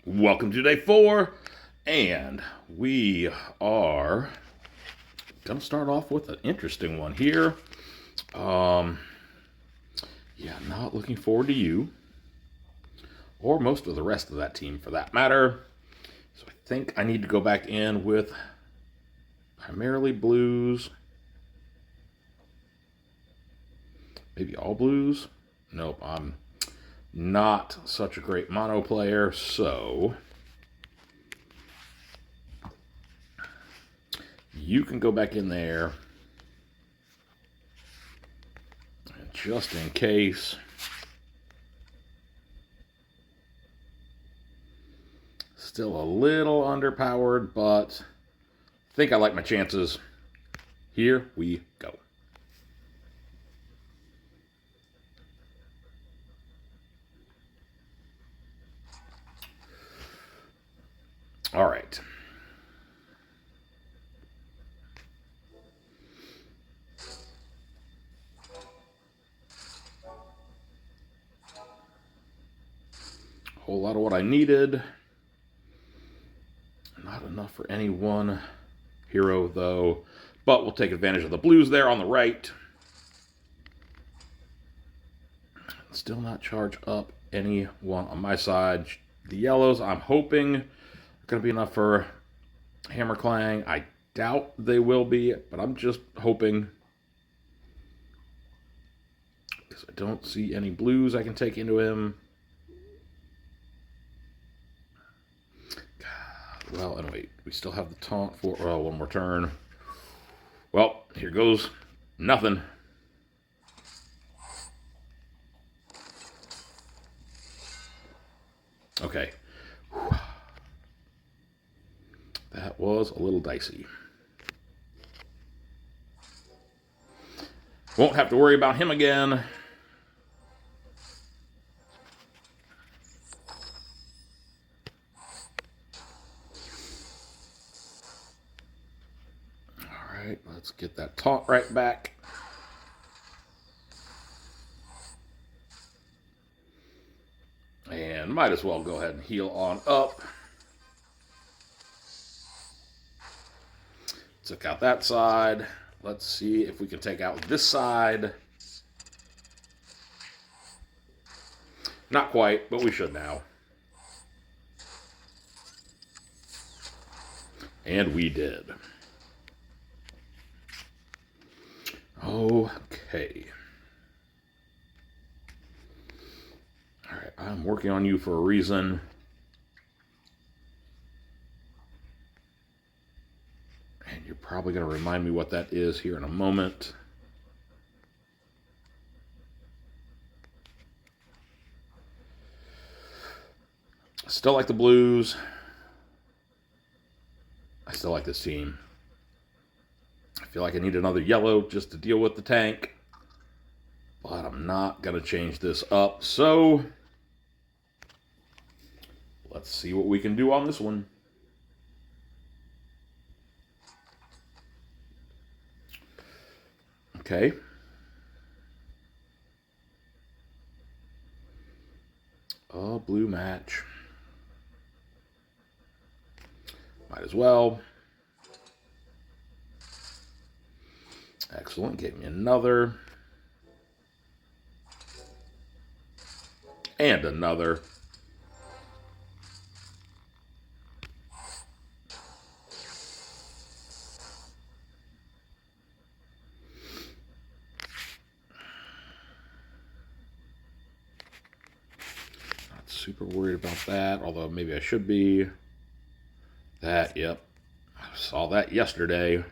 Welcome to day 4, and we are going to start off with an interesting one here. Yeah, not looking forward to you, or most of the rest of that team for that matter. So I think I need to go back in with primarily blues, maybe all blues. Nope, I'm not such a great mono player, so you can go back in there. And just in case, still a little underpowered, but I think I like my chances. Here we go. All right. Whole lot of what I needed. Not enough for any one hero, though. But we'll take advantage of the blues there on the right. Still not charge up any one on my side. The yellows, I'm hoping, are going to be enough for Hammer Clang. I doubt they will be, but I'm just hoping. Because I don't see any blues I can take into him. Well, anyway, we still have the taunt for one more turn. Well, here goes nothing. Okay. That was a little dicey. Won't have to worry about him again. All right, let's get that taunt right back. And might as well go ahead and heal on up. Took out that side. Let's see if we can take out this side. Not quite, but we should now. And we did. Okay. All right, I'm working on you for a reason. And you're probably going to remind me what that is here in a moment. Still like the blues. I still like this team. I feel like I need another yellow just to deal with the tank. But I'm not going to change this up. So let's see what we can do on this one. Okay. A blue match. Might as well. Excellent. Gave me another. And another. Not super worried about that, although maybe I should be. That, yep. I saw that yesterday.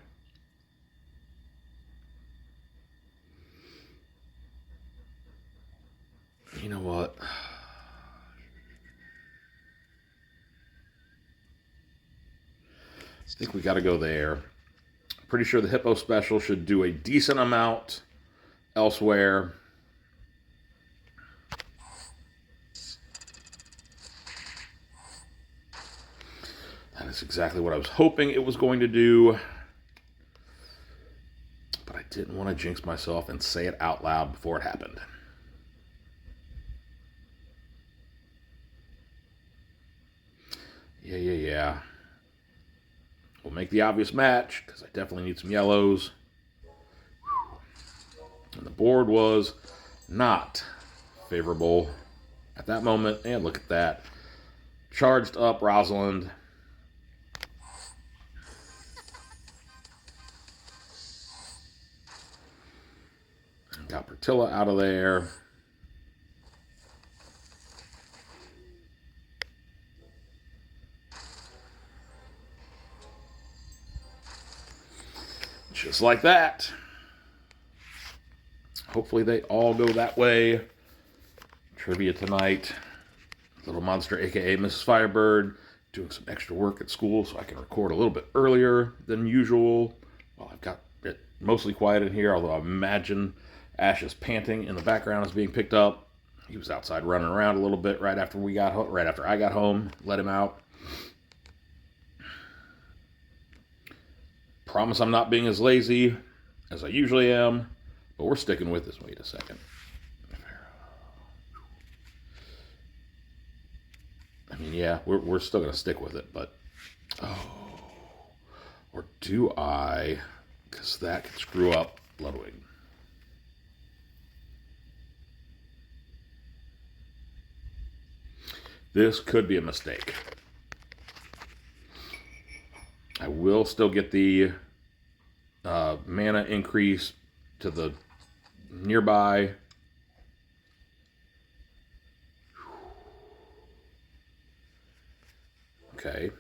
You know what? I think we got to go there. Pretty sure the Hippo Special should do a decent amount elsewhere. That is exactly what I was hoping it was going to do. But I didn't want to jinx myself and say it out loud before it happened. Yeah. We'll make the obvious match, because I definitely need some yellows. And the board was not favorable at that moment. And look at that. Charged up Rosalind. Got Bertilla out of there. Just like that. Hopefully they all go that way. Trivia tonight. Little Monster, aka Mrs. Firebird, doing some extra work at school so I can record a little bit earlier than usual. Well, I've got it mostly quiet in here, although I imagine Ash's panting in the background is being picked up. He was outside running around a little bit right after I got home. Let him out. Promise I'm not being as lazy as I usually am, but we're sticking with this. Wait a second. I mean, yeah, we're still going to stick with it, but... Oh. Or do I? Because that could screw up Ludwig. This could be a mistake. I will still get the mana increase to the nearby. Okay.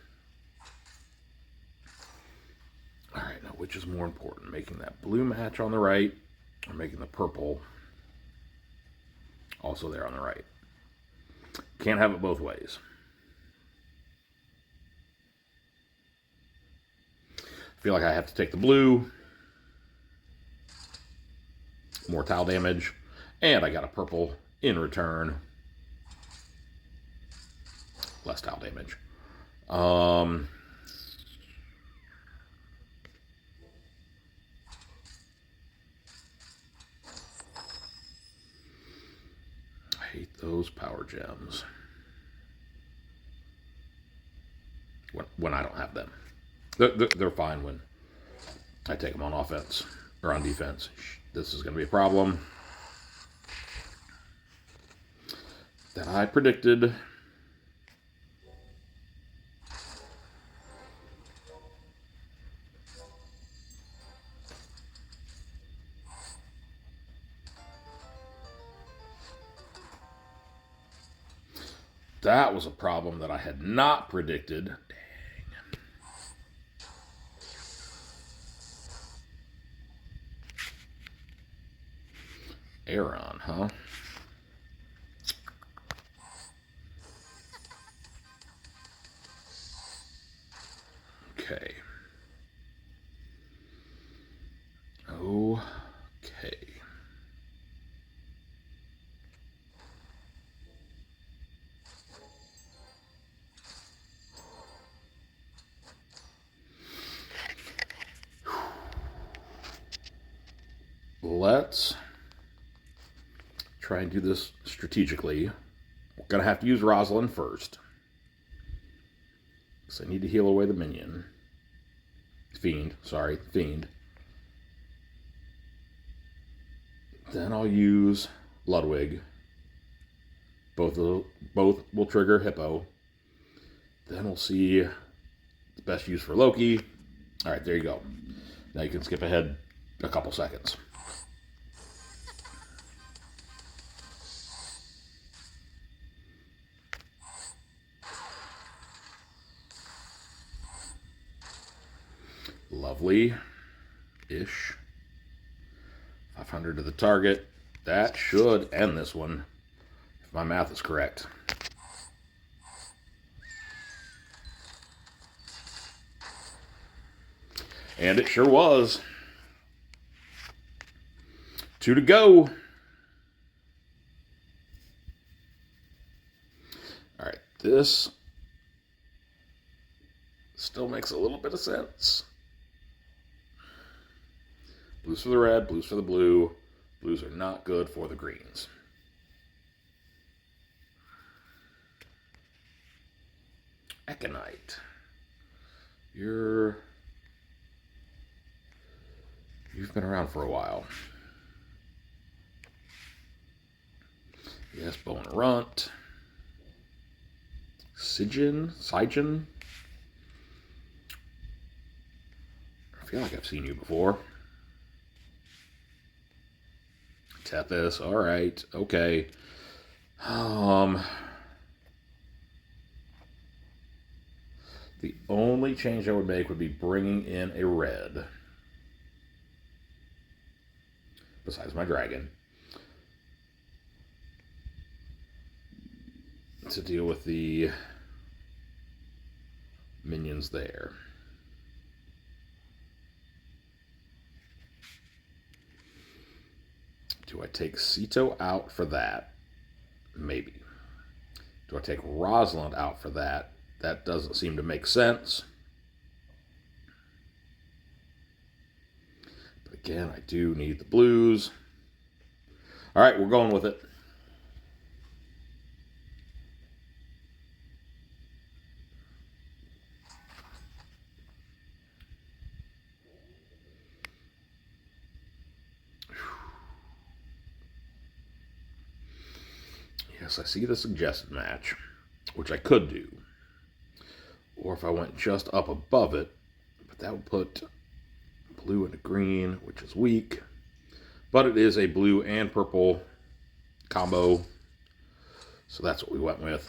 All right, now which is more important? Making that blue match on the right or making the purple also there on the right? Can't have it both ways. I feel like I have to take the blue. More tile damage. And I got a purple in return. Less tile damage. I hate those power gems. When I don't have them. They're fine when I take them on offense or on defense. This is going to be a problem that I predicted. That was a problem that I had not predicted. Aeron, huh? Okay. Okay. Let's try and do this strategically. We're going to have to use Rosalind first, because I need to heal away the minion. Fiend. Then I'll use Ludwig. Both will trigger Hippo. Then we'll see the best use for Loki. All right, there you go. Now you can skip ahead a couple seconds. Lovely-ish. 500 to the target. That should end this one, if my math is correct. And it sure was. 2 to go. All right, this still makes a little bit of sense. Blues for the red, blues for the blue. Blues are not good for the greens. Econite. You've been around for a while. Yes, Bone Runt. Sigyn? I feel like I've seen you before. Tethys, alright, okay. The only change I would make would be bringing in a red. Besides my dragon. To deal with the minions there. Do I take Sito out for that? Maybe. Do I take Rosalind out for that? That doesn't seem to make sense. But again, I do need the blues. All right, we're going with it. Yes, I see the suggested match, which I could do. Or if I went just up above it, but that would put blue into green, which is weak. But it is a blue and purple combo, so that's what we went with.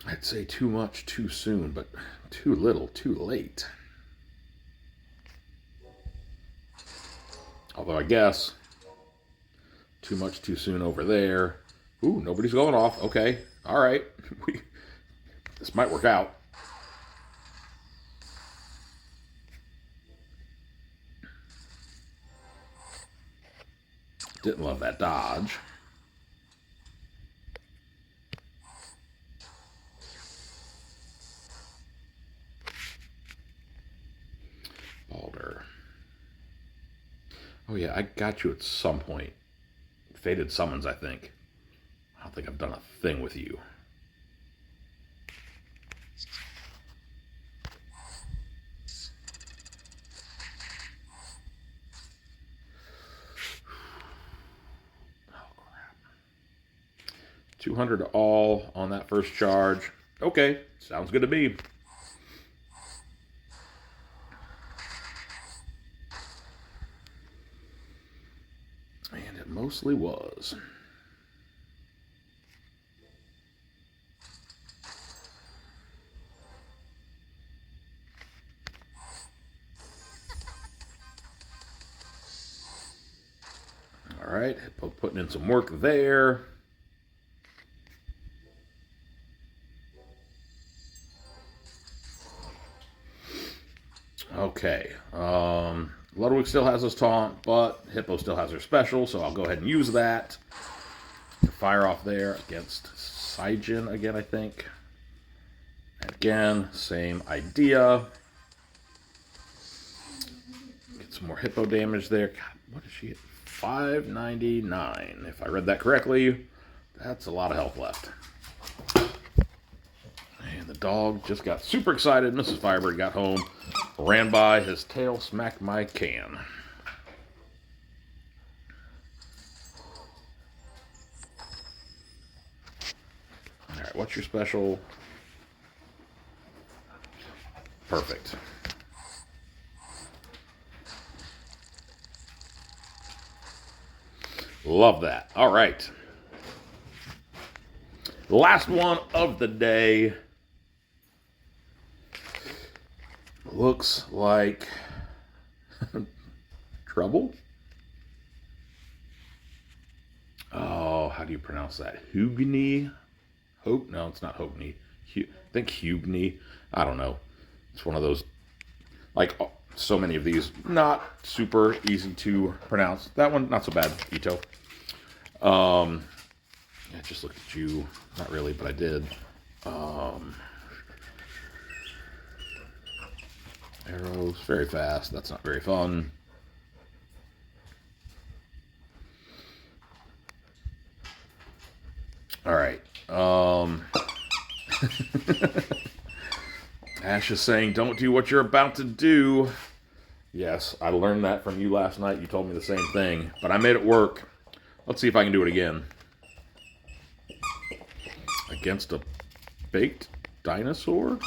I'd say too much too soon, but too little too late. Although I guess too much too soon over there. Ooh, nobody's going off. Okay, all right. This might work out. Didn't love that dodge. Balder. Oh yeah, I got you at some point. Fated Summons, I think. I don't think I've done a thing with you. Oh crap. 200 all on that first charge. Okay, sounds good to me. And it mostly was. All right, putting in some work there. Okay. Ludwig still has his taunt, but Hippo still has her special, so I'll go ahead and use that to fire off there against Sigyn again, I think. Again, same idea. Get some more Hippo damage there. God, what is she at? 599. If I read that correctly, that's a lot of health left. And the dog just got super excited. Mrs. Firebird got home, ran by, his tail smacked my can. Alright, what's your special? Perfect. Love that. All right. Last one of the day. Looks like trouble. Oh, how do you pronounce that? Hugni? No, it's not Hogni. I think Hugni. I don't know. It's one of those, like so many of these, not super easy to pronounce. That one, not so bad, Ito. Yeah, I just looked at you. Not really, but I did. Arrows, very fast. That's not very fun. All right. Ash is saying, don't do what you're about to do. Yes, I learned that from you last night. You told me the same thing, but I made it work. Let's see if I can do it again. Against a baked dinosaur?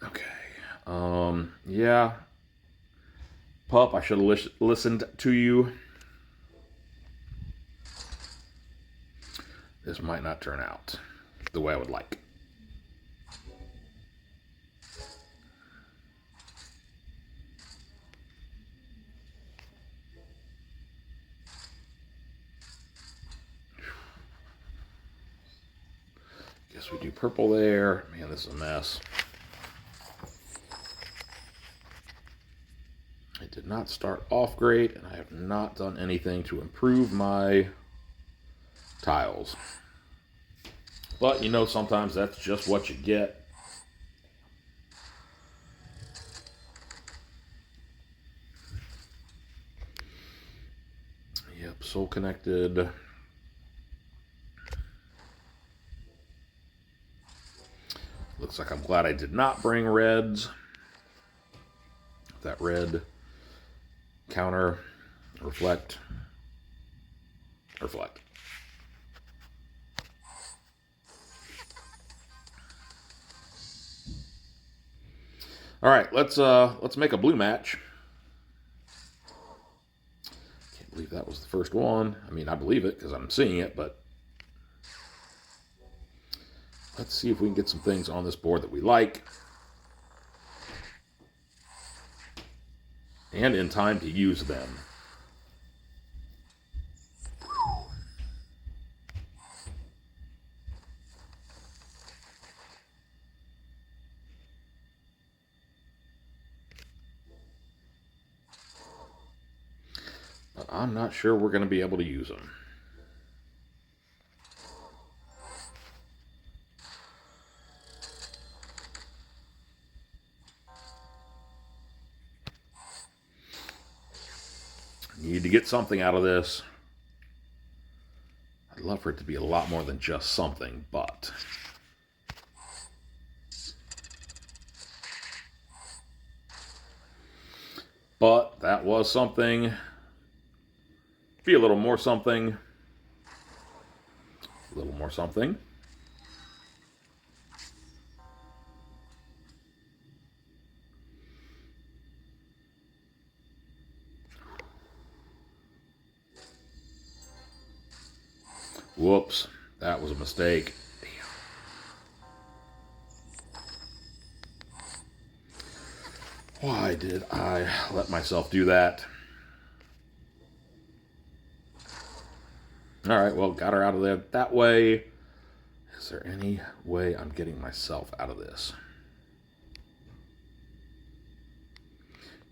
Okay. Yeah. Pup, I should have listened to you. This might not turn out the way I would like. Guess we do purple there. Man, this is a mess. It did not start off great, and I have not done anything to improve my tiles. But, you know, sometimes that's just what you get. Yep, soul connected. Looks like I'm glad I did not bring reds. That red counter, reflect. All right, let's make a blue match. Can't believe that was the first one. I mean, I believe it because I'm seeing it, but let's see if we can get some things on this board that we like. And in time to use them. But I'm not sure we're going to be able to use them. Need to get something out of this. I'd love for it to be a lot more than just something, but that was something. Be a little more something. A little more something. Whoops, that was a mistake. Damn. Why did I let myself do that? All right, well, got her out of there that way. Is there any way I'm getting myself out of this?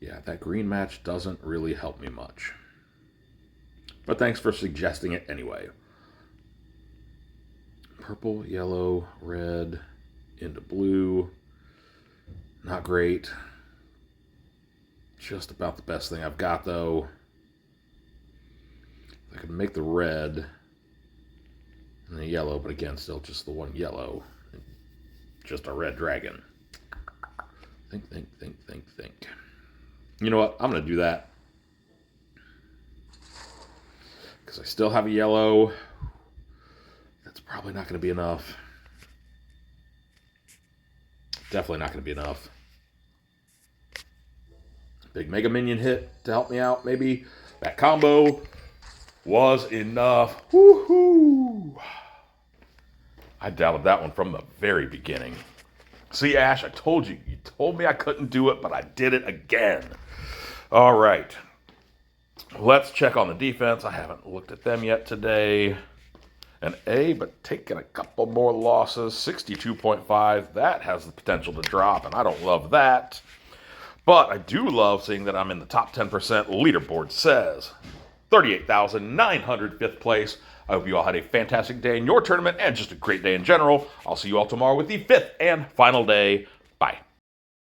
Yeah, that green match doesn't really help me much. But thanks for suggesting it anyway. Purple, yellow, red, into blue. Not great. Just about the best thing I've got, though. I could make the red and the yellow, but again, still just the one yellow. Just a red dragon. Think. You know what? I'm going to do that. Because I still have a yellow. That's probably not going to be enough. Definitely not going to be enough. Big Mega Minion hit to help me out, maybe. That combo was enough. Woohoo! I doubted that one from the very beginning. See, Ash, I told you. You told me I couldn't do it, but I did it again. All right. Let's check on the defense. I haven't looked at them yet today. An A, but taking a couple more losses. 62.5. That has the potential to drop, and I don't love that. But I do love seeing that I'm in the top 10%. Leaderboard says 38,905th place. I hope you all had a fantastic day in your tournament and just a great day in general. I'll see you all tomorrow with the 5th and final day. Bye.